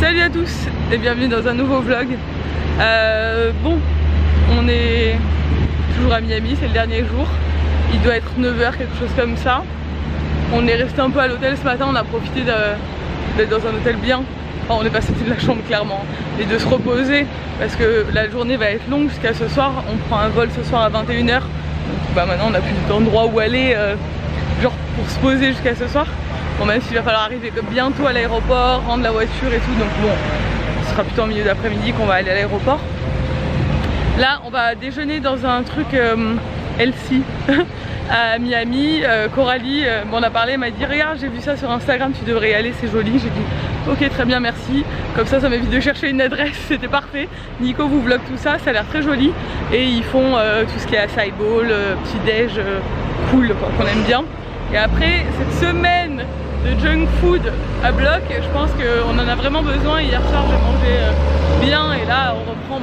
Salut à tous et bienvenue dans un nouveau vlog. Bon, on est toujours à Miami, c'est le dernier jour. Il doit être 9h, quelque chose comme ça. On est resté un peu à l'hôtel ce matin, on a profité d'être dans un hôtel bien. Enfin, on est passé de la chambre clairement et de se reposer parce que la journée va être longue jusqu'à ce soir. On prend un vol ce soir à 21h. Donc bah, maintenant on n'a plus d'endroit où aller genre pour se poser jusqu'à ce soir. Bon, même s'il va falloir arriver bientôt à l'aéroport, rendre la voiture et tout, donc bon, ce sera plutôt en milieu d'après-midi qu'on va aller à l'aéroport. Là, on va déjeuner dans un truc healthy à Miami. Coralie m'en a parlé, elle m'a dit regarde, j'ai vu ça sur Instagram, tu devrais y aller, c'est joli. J'ai dit ok, très bien, merci. Comme ça m'évite de chercher une adresse, c'était parfait. Nico vous vlog tout ça, ça a l'air très joli. Et ils font tout ce qui est acai bowl, petit déj, cool, quoi, qu'on aime bien. Et après cette semaine de junk food à bloc, je pense qu'on en a vraiment besoin. Hier soir j'ai mangé bien et là on reprend,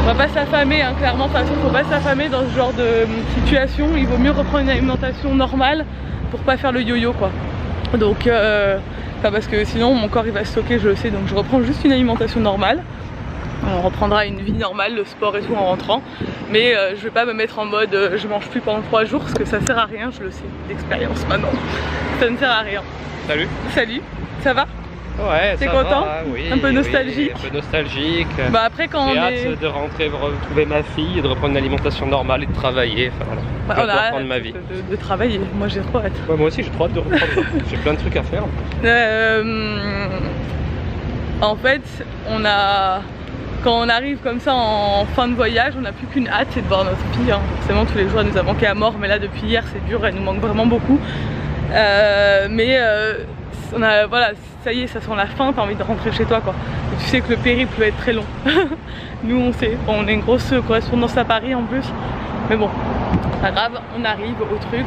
on va pas s'affamer hein, clairement. De toute façon faut pas s'affamer dans ce genre de situation. Il vaut mieux reprendre une alimentation normale pour pas faire le yo-yo quoi. Donc parce que sinon mon corps il va stocker, je le sais, donc je reprends juste une alimentation normale. On reprendra une vie normale, le sport et tout en rentrant. Mais je vais pas me mettre en mode je mange plus pendant 3 jours parce que ça sert à rien, je le sais d'expérience maintenant. Ça ne sert à rien. Salut. Salut, ça va? Ouais, t'es content? Oui, un peu nostalgique. Oui, un peu nostalgique. Bah après quand on est... hâte de rentrer, retrouver ma fille et de reprendre une alimentation normale et de travailler. Enfin voilà, on a hâte reprendre ma vie. De travailler, moi j'ai trop hâte. Ouais, moi aussi j'ai trop hâte de reprendre. J'ai plein de trucs à faire. En fait, quand on arrive comme ça en fin de voyage, on n'a plus qu'une hâte, c'est de voir notre fille. Hein. Forcément tous les jours elle nous a manqué à mort, mais là depuis hier c'est dur, elle nous manque vraiment beaucoup. Voilà, ça y est, ça sent la fin, t'as envie de rentrer chez toi quoi. Et tu sais que le périple peut être très long. Nous on sait, on a une grosse correspondance à Paris en plus. Mais bon, pas grave, on arrive au truc.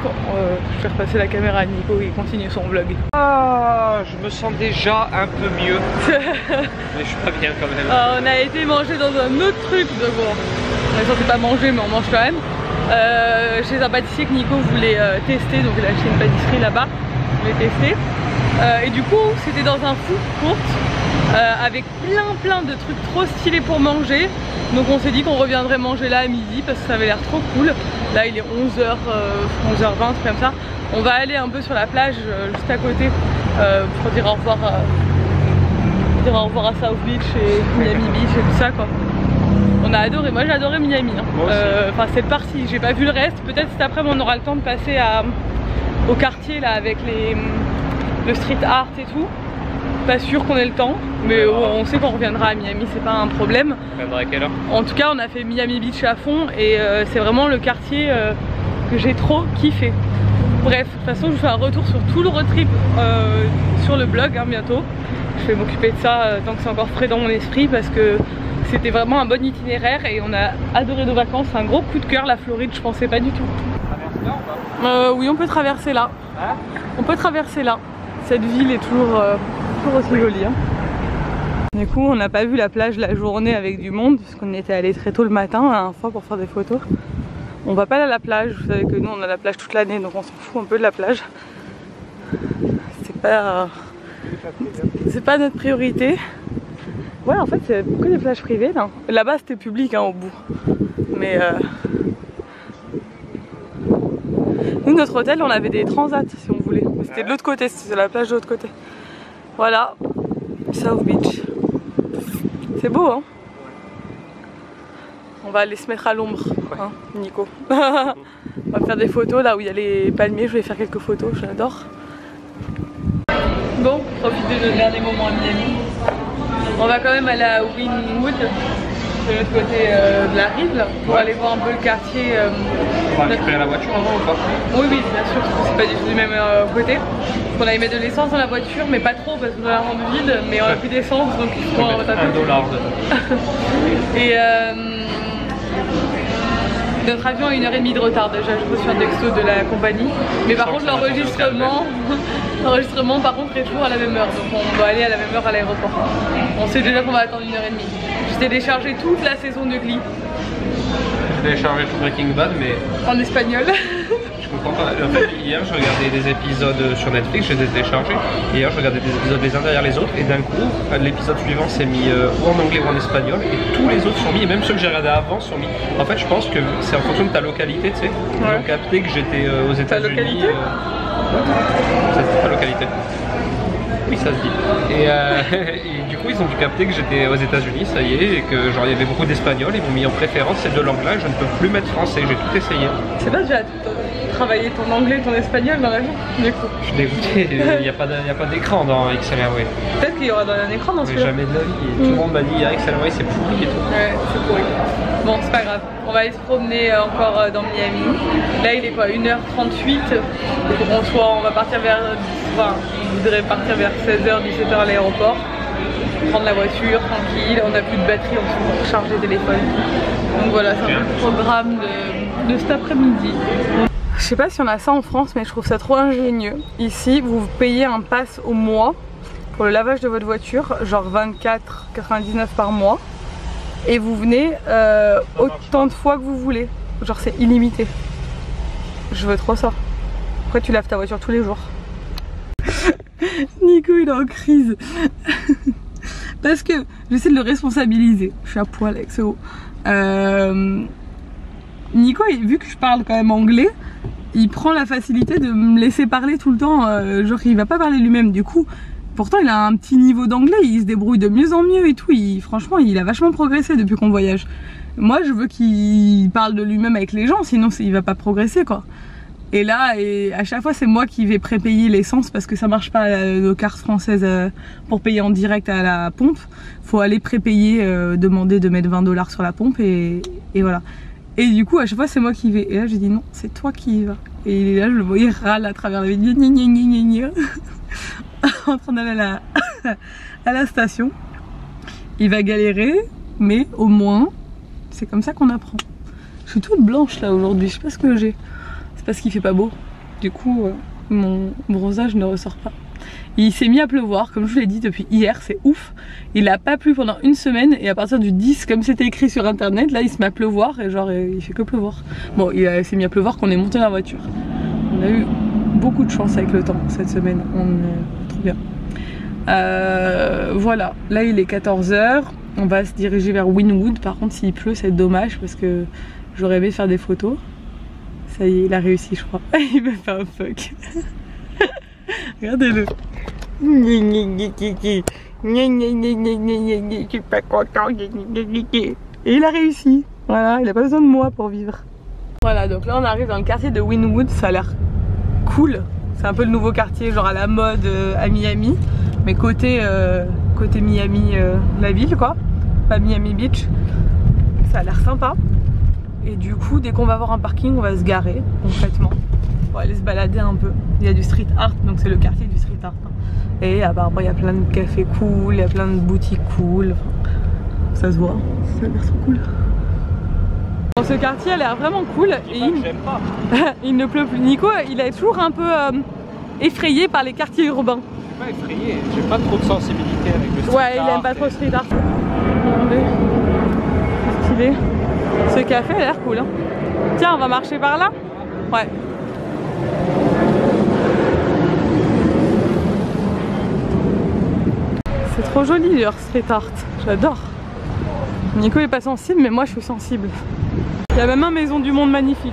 Je vais repasser la caméra à Nico et il continue son vlog. Ah, je me sens déjà un peu mieux. Mais je suis pas bien quand même. On a été manger dans un autre truc, donc bon, on est censé pas manger mais on mange quand même. Chez un pâtissier que Nico voulait tester, donc il a acheté une pâtisserie là-bas, il voulait tester. Et du coup c'était dans un food court avec plein de trucs trop stylés pour manger. Donc on s'est dit qu'on reviendrait manger là à midi parce que ça avait l'air trop cool. Là il est 11h, 11h20, comme ça. On va aller un peu sur la plage juste à côté pour dire au revoir à South Beach et Miami Beach et tout ça quoi. On a adoré, moi j'ai adoré Miami hein. Enfin cette partie, j'ai pas vu le reste. Peut-être cet après on aura le temps de passer au quartier là avec le street art et tout. Pas sûr qu'on ait le temps, mais on sait qu'on reviendra à Miami, c'est pas un problème. On reviendra à quelle heure? En tout cas on a fait Miami Beach à fond et c'est vraiment le quartier que j'ai trop kiffé. Bref, de toute façon je vous fais un retour sur tout le road trip sur le blog hein, bientôt. Je vais m'occuper de ça tant que c'est encore frais dans mon esprit parce que c'était vraiment un bon itinéraire et on a adoré nos vacances. Un gros coup de cœur, la Floride, je pensais pas du tout. Oui, on peut traverser là. Hein? On peut traverser là. Cette ville est toujours aussi jolie. Hein. Du coup, on n'a pas vu la plage la journée avec du monde parce qu'on était allé très tôt le matin la dernière fois pour faire des photos. On va pas aller à la plage. Vous savez que nous on a la plage toute l'année, donc on s'en fout un peu de la plage. C'est pas notre priorité. Ouais, en fait, c'est que des plages privées là. Là-bas, c'était public hein, au bout. Mais nous, notre hôtel, on avait des transats si on voulait. C'était de l'autre côté, c'était la plage de l'autre côté. Voilà, South Beach. C'est beau, hein? On va aller se mettre à l'ombre, hein, Nico. On va faire des photos là où il y a les palmiers. Je vais faire quelques photos, j'adore. Bon, profitez de notre dernier moment à Miami. On va quand même aller à Wynwood, de l'autre côté de la rive, là, pour aller voir un peu le quartier. On va récupérer la voiture avant ou pas? Oui, bien sûr, c'est pas du tout du même côté. On avait mis de l'essence dans la voiture, mais pas trop parce qu'on a la rendre vide, mais on a plus d'essence donc il faut en retaper. $1 dedans. Et notre avion a 1h30 de retard déjà, je reçois un texto de la compagnie. Mais par contre l'enregistrement par contre est toujours à la même heure, donc on doit aller à la même heure à l'aéroport. On sait déjà qu'on va attendre 1h30. J'ai téléchargé toute la saison de Glee. J'ai téléchargé tout Breaking Bad mais... En espagnol. Je content. En fait, hier, je regardais des épisodes sur Netflix, je les ai téléchargés. Et hier, je regardais des épisodes les uns derrière les autres. Et d'un coup, l'épisode suivant s'est mis ou en anglais ou en espagnol. Et tous les autres sont mis, et même ceux que j'ai regardés avant sont mis. En fait, je pense que c'est en fonction de ta localité, tu sais. Ils ont capté que j'étais aux États-Unis. Ça se dit pas localité. Oui, ça se dit. Et du coup, ils ont dû capter que j'étais aux États-Unis, ça y est, et que genre il y avait beaucoup d'espagnol. Ils m'ont mis en préférence ces deux langues-là. Je ne peux plus mettre français. J'ai tout essayé. C'est pas déjà travailler ton anglais et ton espagnol dans la vie, du coup. Je suis dégoûté. Il n'y a pas d'écran dans XLRway. Peut-être qu'il y aura un écran dans ce Mais jamais de la vie. Tout le monde m'a dit XLRway c'est pourri et tout. Ouais, c'est pourri. Bon, c'est pas grave. On va aller se promener encore dans Miami. Là, il est quoi, 1h38. On va partir vers. Enfin, on voudrait partir vers 16h, 17h à l'aéroport. Prendre la voiture tranquille. On n'a plus de batterie, on se pour charger le téléphone. Donc voilà, c'est un peu le programme de cet après-midi. Je sais pas si on a ça en France, mais je trouve ça trop ingénieux. Ici, vous payez un pass au mois pour le lavage de votre voiture, genre 24,99 par mois. Et vous venez autant de fois que vous voulez. Genre c'est illimité. Je veux trop ça. Après tu laves ta voiture tous les jours. Nico il est en crise. Parce que j'essaie de le responsabiliser. Je suis à poil avec ce haut. Nico, vu que je parle quand même anglais, il prend la facilité de me laisser parler tout le temps. Genre il va pas parler lui-même du coup. Pourtant il a un petit niveau d'anglais, il se débrouille de mieux en mieux et tout, franchement il a vachement progressé depuis qu'on voyage. Moi je veux qu'il parle de lui-même avec les gens, sinon il va pas progresser quoi. Et là, à chaque fois c'est moi qui vais prépayer l'essence parce que ça marche pas nos cartes françaises pour payer en direct à la pompe. Faut aller prépayer, demander de mettre 20 $ sur la pompe et voilà. Et du coup à chaque fois c'est moi qui vais. Et là je dis non, c'est toi qui y vas. Et là je le voyais râle à travers la vidéo. En train d'aller à la station. Il va galérer, mais au moins c'est comme ça qu'on apprend. Je suis toute blanche là aujourd'hui, je sais pas ce que j'ai. C'est parce qu'il fait pas beau. Du coup mon bronzage ne ressort pas. Il s'est mis à pleuvoir, comme je vous l'ai dit depuis hier, c'est ouf. Il a pas plu pendant une semaine et à partir du 10, comme c'était écrit sur internet, là il se met à pleuvoir et genre il fait que pleuvoir. Bon, il s'est mis à pleuvoir qu'on est monté dans la voiture. On a eu beaucoup de chance avec le temps cette semaine, trop bien. Voilà, là il est 14 h, on va se diriger vers Wynwood. Par contre s'il pleut c'est dommage parce que j'aurais aimé faire des photos. Ça y est, il a réussi je crois. Il me fait un fuck. Regardez-le. Je suis pas content. Et il a réussi. Voilà, il a pas besoin de moi pour vivre. Voilà, donc là on arrive dans le quartier de Wynwood, ça a l'air cool. C'est un peu le nouveau quartier genre à la mode à Miami. Mais côté Miami, la ville quoi. Pas Miami Beach. Ça a l'air sympa. Et du coup dès qu'on va avoir un parking on va se garer concrètement. Pour aller se balader un peu. Il y a du street art, donc c'est le quartier du street art. Et apparemment il y a plein de cafés cool, il y a plein de boutiques cool. Enfin, ça se voit, ça a l'air trop cool. Bon, ce quartier a l'air vraiment cool. Et il ne pleut plus. Nico, il est toujours un peu effrayé par les quartiers urbains. Je suis pas effrayé, j'ai pas trop de sensibilité avec le street art. Ouais, il aime pas trop le street art. Regardez, stylé. Ce café a l'air cool. Hein. Tiens, on va marcher par là. Ouais. C'est trop joli leur street art, j'adore. Nico est pas sensible mais moi je suis sensible. Il y a même un maison du monde magnifique.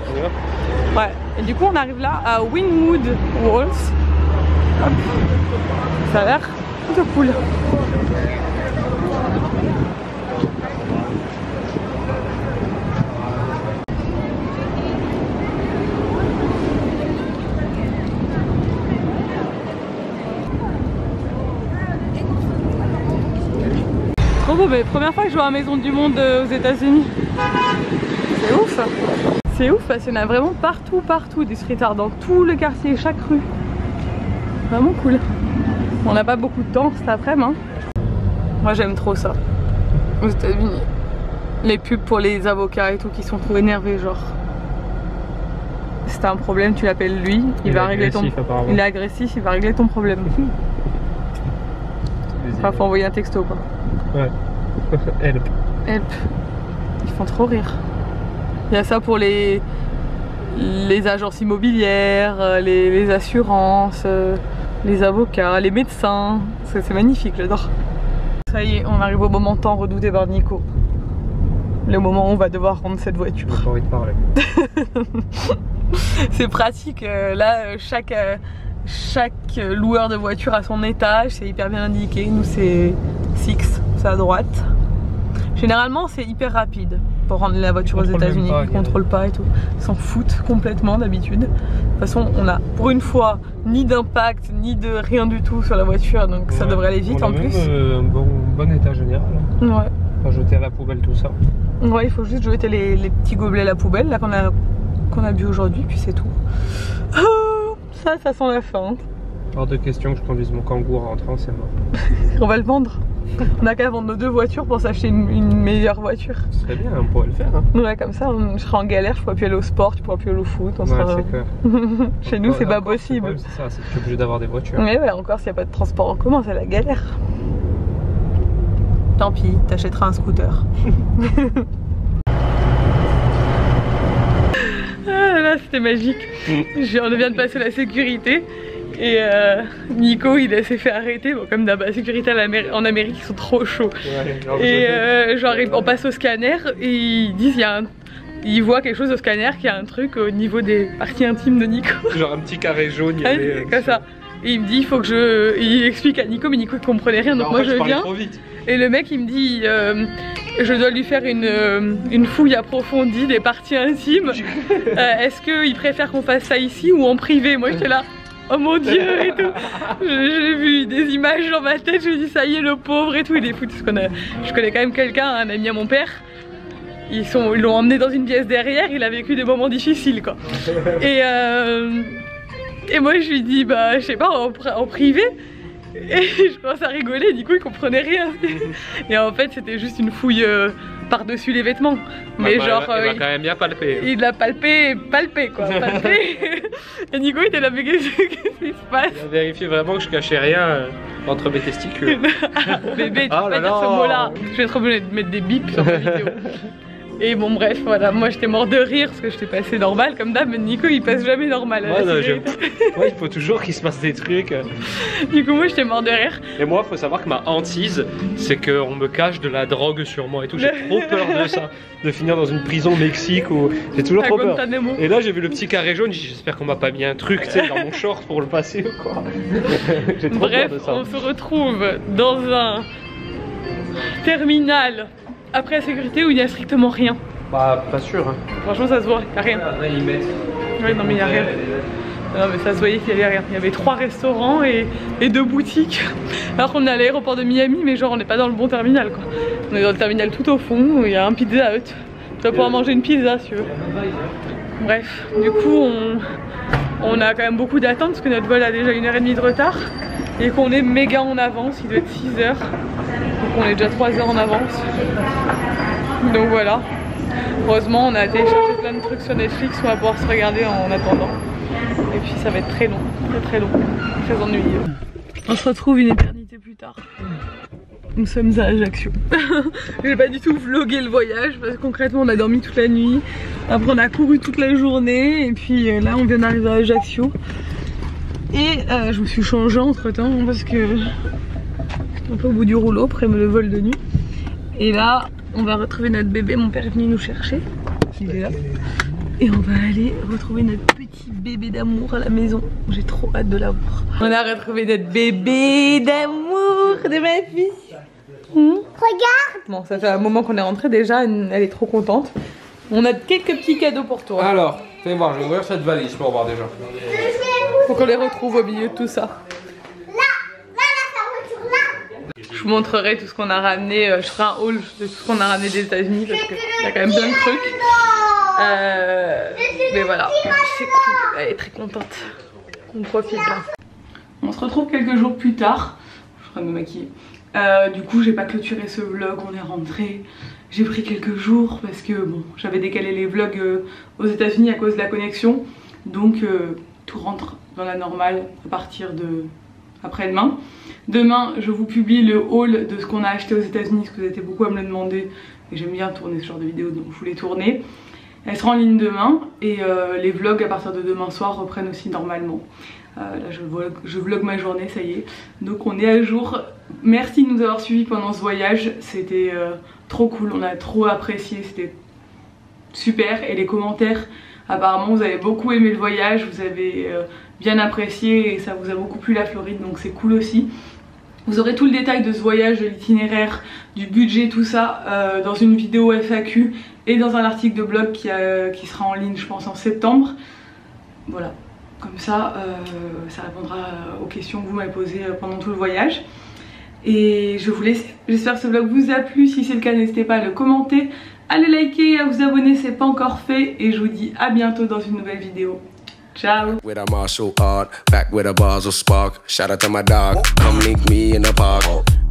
Ouais. Et du coup on arrive là à Wynwood Walls. Hop. Ça a l'air plutôt cool. Trop beau, mais première fois que je vois la maison du monde aux États-Unis. C'est ouf. C'est ouf parce qu'il y en a vraiment partout des street art dans tout le quartier, chaque rue. Vraiment cool. On n'a pas beaucoup de temps cet après-midi. Hein. Moi j'aime trop ça. Aux États-Unis. Les pubs pour les avocats et tout qui sont trop énervés, genre. Si t'as un problème, tu l'appelles lui, il va régler ton. Il est agressif, il va régler ton problème. Enfin, faut envoyer un texto quoi. Ouais. Help. Help. Ils font trop rire. Il y a ça pour les les agences immobilières, les assurances, les avocats, les médecins. C'est magnifique, j'adore. Ça y est, on arrive au moment tant redouté par Nico. Le moment où on va devoir rendre cette voiture. J'ai pas envie de parler. C'est pratique, là chaque loueur de voiture a son étage, c'est hyper bien indiqué. Nous c'est Six, c'est à droite. Généralement c'est hyper rapide pour rendre la voiture aux États-Unis, ils contrôlent pas et tout. Ils s'en foutent complètement d'habitude. De toute façon on a pour une fois ni d'impact ni de rien du tout sur la voiture, donc ça devrait aller vite en plus. Un bon état général. Ouais. Pas jeter à la poubelle tout ça. Ouais, il faut juste jeter les petits gobelets à la poubelle là qu'on a bu aujourd'hui, puis c'est tout. Oh, ça sent la fin. Hors de question que je conduise mon Kangoo en rentrant, c'est mort. On va le vendre. On a qu'à vendre nos 2 voitures pour s'acheter une meilleure voiture. Ce serait bien, on pourrait le faire. Hein. Ouais, comme ça, je serai en galère, je pourrais plus aller au sport, tu pourras plus aller au foot. On sera... c'est clair. Chez nous, c'est pas possible. C'est ça, c'est que tu es obligé d'avoir des voitures. Mais ouais, encore s'il n'y a pas de transport en commun, c'est la galère. Tant pis, t'achèteras un scooter. Ah là là, c'était magique. On vient de passer la sécurité et Nico il s'est fait arrêter. Bon, comme d'hab, la sécurité en Amérique ils sont trop chauds. Ouais, et genre on passe au scanner et ils disent ils voient quelque chose au scanner, qu'il y a un truc au niveau des parties intimes de Nico. Genre un petit carré jaune. Comme ça. Et il me dit il faut que il explique à Nico, mais Nico il comprenait rien, donc moi je viens. Et le mec il me dit je dois lui faire une fouille approfondie des parties intimes. Est-ce qu'il préfère qu'on fasse ça ici ou en privé? Moi j'étais là, oh mon dieu et tout. J'ai vu des images dans ma tête, je me dis ça y est le pauvre et tout. Il est fou, je connais quand même quelqu'un, un ami à mon père. Ils l'ont emmené dans une pièce derrière, il a vécu des moments difficiles quoi. Et moi je lui dis bah je sais pas en privé. Et je commence à rigoler, du coup il comprenait rien. Et en fait c'était juste une fouille par-dessus les vêtements. Mais bah, genre il a quand même bien palpé. Il l'a palpé quoi, palpé. Et Nico il était là, mais qu'est-ce qui se passe? Il a vérifié vraiment que je cachais rien entre mes testicules. Bébé, tu peux pas dire ce mot là. Je vais être obligée de mettre des bips sur ma vidéo. Et bon bref, voilà, moi j'étais mort de rire parce que j'étais passé normal comme d'hab, mais Nico il passe jamais normal. Ouais, il faut toujours qu'il se passe des trucs. Du coup moi j'étais mort de rire. Et moi faut savoir que ma hantise c'est qu'on me cache de la drogue sur moi et tout, j'ai trop peur de ça. De finir dans une prison au Mexique ou... J'ai toujours trop peur. Et là j'ai vu le petit carré jaune, j'espère qu'on m'a pas mis un truc tu sais, dans mon short pour le passer ou quoi. J'ai trop peur de ça. On se retrouve dans un terminal après la sécurité où il n'y a strictement rien. Bah pas sûr hein. Franchement ça se voit, il n'y a rien. Là ils mettent. Ouais non mais il n'y a rien. Non mais ça se voyait qu'il n'y avait rien. Il y avait 3 restaurants et 2 boutiques. Alors qu'on est à l'aéroport de Miami, mais genre on n'est pas dans le bon terminal quoi. On est dans le terminal tout au fond où il y a un Pizza Hut. Tu vas pouvoir manger une pizza si tu veux. Bref, du coup on a quand même beaucoup d'attente parce que notre vol a déjà 1h30 de retard. Et qu'on est méga en avance, il doit être 6h. Donc on est déjà 3 heures en avance. Donc voilà. Heureusement on a téléchargé plein de trucs sur Netflix, on va pouvoir se regarder en attendant. Et puis ça va être très long, très long, très ennuyeux. On se retrouve une éternité plus tard. Nous sommes à Ajaccio. J'ai pas du tout vlogué le voyage parce que concrètement on a dormi toute la nuit. Après on a couru toute la journée et puis là on vient d'arriver à Ajaccio. Et je me suis changée entre temps parce que j'étais un peu au bout du rouleau après le vol de nuit. Et là on va retrouver notre bébé, mon père est venu nous chercher. Il est là. Et on va aller retrouver notre petit bébé d'amour à la maison. J'ai trop hâte de l'avoir. On a retrouvé notre bébé d'amour de ma fille. Regarde. Bon, ça fait un moment qu'on est rentré déjà, elle est trop contente. On a quelques petits cadeaux pour toi. Alors, fais voir, je vais ouvrir cette valise pour voir déjà. Faut qu'on les retrouve au milieu de tout ça. Je vous montrerai tout ce qu'on a ramené, je ferai un haul de tout ce qu'on a ramené des États-Unis parce qu'il y a quand même plein de trucs. Mais voilà, c'est cool, elle est très contente. On profite là. On se retrouve quelques jours plus tard. Je suis en train de me maquiller. Du coup, j'ai pas clôturé ce vlog, on est rentré. J'ai pris quelques jours parce que bon, j'avais décalé les vlogs aux États-Unis à cause de la connexion. Donc tout rentre dans la normale à partir de après-demain. Demain, je vous publie le haul de ce qu'on a acheté aux États-Unis parce que vous avez été beaucoup à me le demander et j'aime bien tourner ce genre de vidéos donc je voulais tourner. Elle sera en ligne demain et les vlogs à partir de demain soir reprennent aussi normalement. Là je vlog ma journée, ça y est. Donc on est à jour. Merci de nous avoir suivis pendant ce voyage. C'était trop cool, on a trop apprécié, c'était super. Et les commentaires, apparemment vous avez beaucoup aimé le voyage, vous avez bien apprécié et ça vous a beaucoup plu la Floride, donc c'est cool aussi. Vous aurez tout le détail de ce voyage, de l'itinéraire, du budget, tout ça dans une vidéo FAQ et dans un article de blog qui sera en ligne je pense en septembre. Voilà, comme ça ça répondra aux questions que vous m'avez posées pendant tout le voyage. Et je vous laisse, j'espère que ce vlog vous a plu. Si c'est le cas, n'hésitez pas à le commenter, à le liker, à vous abonner si ce n'est pas encore fait. Et je vous dis à bientôt dans une nouvelle vidéo. Ciao. With a martial art, back with a Basel spark. Shout out to my dog, come link me in the park.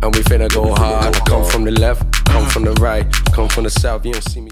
And we finna go hard. I come from the left, come from the right, come from the south, you don't see me.